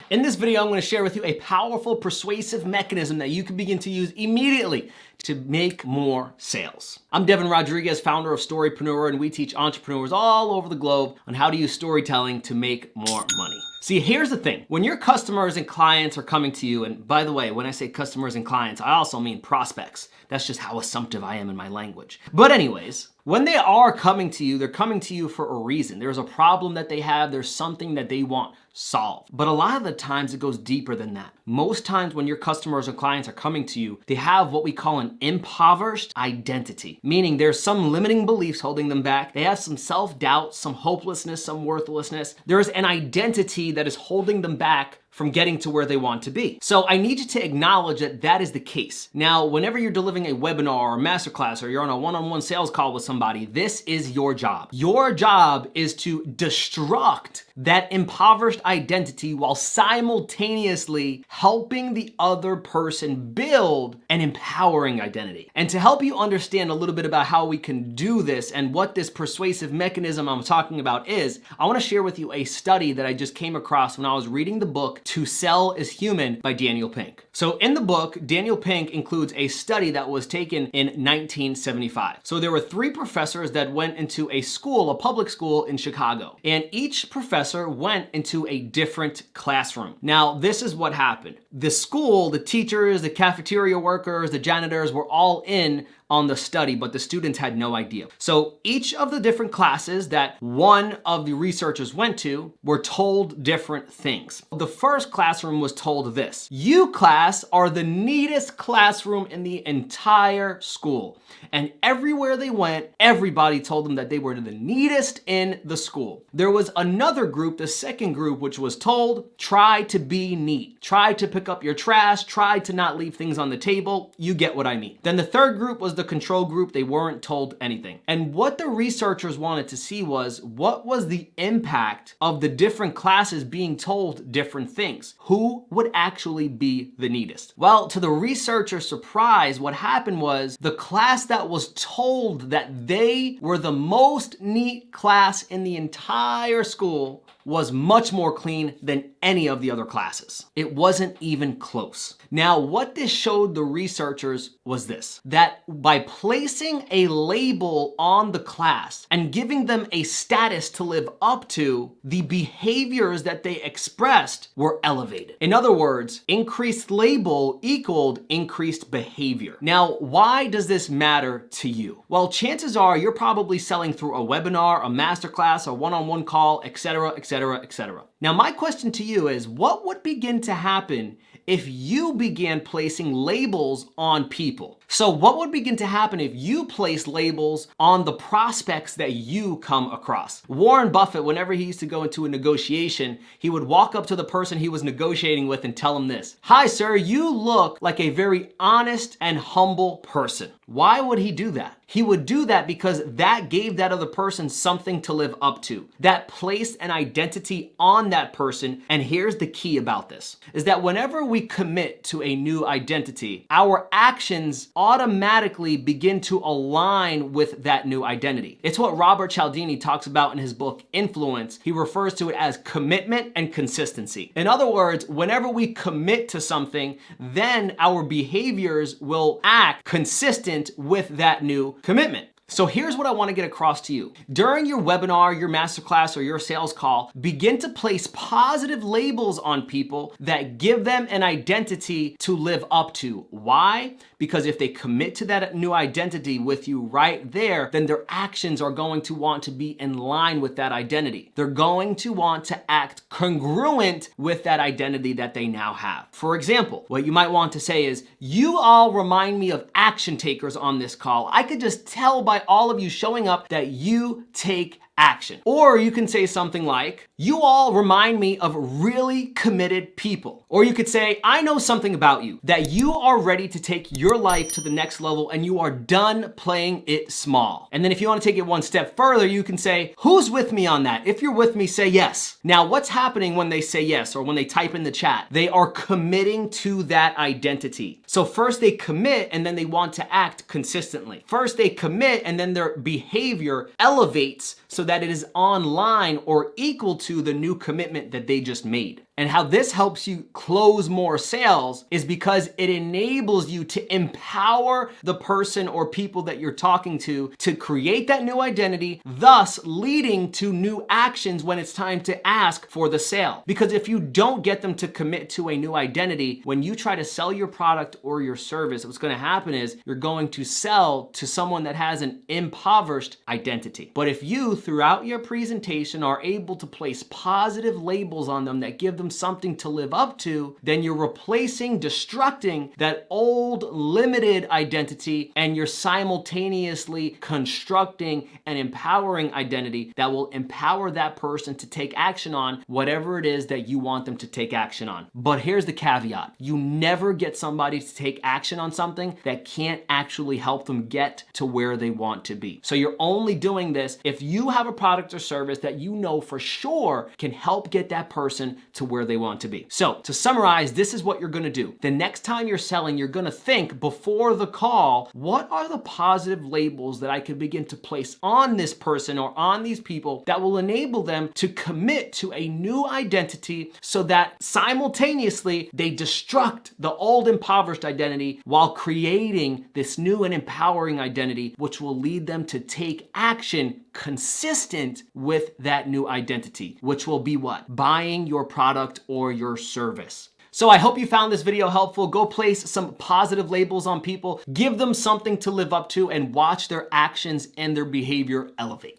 In this video, I'm going to share with you a powerful persuasive mechanism that you can begin to use immediately to make more sales. I'm Devin Rodriguez, founder of Storypreneur, and we teach entrepreneurs all over the globe on how to use storytelling to make more money. See, here's the thing. When your customers and clients are coming to you, and by the way, when I say customers and clients, I also mean prospects. That's just how assumptive I am in my language. But anyways, when they are coming to you, they're coming to you for a reason. There's a problem that they have. There's something that they want solved. But a lot of the times it goes deeper than that. Most times when your customers and clients are coming to you, they have what we call an impoverished identity, meaning there's some limiting beliefs holding them back. They have some self-doubt, some hopelessness, some worthlessness. There's an identity that is holding them back from getting to where they want to be. So I need you to acknowledge that that is the case. Now, whenever you're delivering a webinar or a masterclass or you're on a one-on-one sales call with somebody, this is your job. Your job is to destruct that impoverished identity while simultaneously helping the other person build an empowering identity. And to help you understand a little bit about how we can do this and what this persuasive mechanism I'm talking about is, I want to share with you a study that I just came across when I was reading the book To Sell is Human by Daniel Pink. So in the book, Daniel Pink includes a study that was taken in 1975. So there were 3 professors that went into a school, a public school in Chicago, and each professor went into a different classroom. Now, this is what happened. The school, the teachers, the cafeteria workers, the janitors were all in on the study, but the students had no idea. So each of the different classes that one of the researchers went to were told different things. The first classroom was told this: you class are the neatest classroom in the entire school. And everywhere they went, everybody told them that they were the neatest in the school. There was another group, the second group, which was told, try to be neat. Try to pick up your trash, try to not leave things on the table. You get what I mean. Then the third group was the control group. They weren't told anything. And what the researchers wanted to see was, what was the impact of the different classes being told different things? Who would actually be the neatest? Well, to the researchers' surprise, what happened was the class that was told that they were the most neat class in the entire school was much more clean than any of the other classes. It wasn't even close. Now, what this showed the researchers was this: that by placing a label on the class and giving them a status to live up to, the behaviors that they expressed were elevated. In other words, increased label equaled increased behavior. Now, why does this matter to you? Well, chances are you're probably selling through a webinar, a masterclass, a one-on-one call, etc., etc., etc. Now, my question to you is, what would begin to happen if you began placing labels on people? So what would begin to happen if you place labels on the prospects that you come across? Warren Buffett, whenever he used to go into a negotiation, he would walk up to the person he was negotiating with and tell him this: "Hi, sir, you look like a very honest and humble person." Why would he do that? He would do that because that gave that other person something to live up to. That placed an identity on that person. And here's the key about this, is that whenever we commit to a new identity, our actions automatically begin to align with that new identity. It's what Robert Cialdini talks about in his book, Influence. He refers to it as commitment and consistency. In other words, whenever we commit to something, then our behaviors will act consistent with that new commitment. So here's what I want to get across to you. During your webinar, your masterclass, or your sales call, begin to place positive labels on people that give them an identity to live up to. Why? Because if they commit to that new identity with you right there, then their actions are going to want to be in line with that identity. They're going to want to act congruent with that identity that they now have. For example, what you might want to say is, "You all remind me of action takers on this call. I could just tell by all of you showing up that you take action." Or you can say something like, "You all remind me of really committed people." Or you could say, "I know something about you, that you are ready to take your life to the next level and you are done playing it small." And then if you want to take it one step further, you can say, "Who's with me on that? If you're with me, say yes." Now, what's happening when they say yes, or when they type in the chat? They are committing to that identity. So first they commit, and then they want to act consistently. First they commit, and then their behavior elevates so that it is online or equal to the new commitment that they just made. And how this helps you close more sales is because it enables you to empower the person or people that you're talking to create that new identity, thus leading to new actions when it's time to ask for the sale. Because if you don't get them to commit to a new identity, when you try to sell your product or your service, what's going to happen is you're going to sell to someone that has an impoverished identity. But if you, throughout your presentation, are able to place positive labels on them that give them something to live up to, then you're replacing, destructing that old limited identity, and you're simultaneously constructing an empowering identity that will empower that person to take action on whatever it is that you want them to take action on. But here's the caveat. You never get somebody to take action on something that can't actually help them get to where they want to be. So you're only doing this if you have a product or service that you know for sure can help get that person to where they want to be. So to summarize, this is what you're going to do. The next time you're selling, you're going to think before the call, what are the positive labels that I could begin to place on this person or on these people that will enable them to commit to a new identity so that simultaneously they destruct the old impoverished identity while creating this new and empowering identity, which will lead them to take action consistent with that new identity, which will be what? Buying your product or your service. So I hope you found this video helpful. Go place some positive labels on people, give them something to live up to, and watch their actions and their behavior elevate.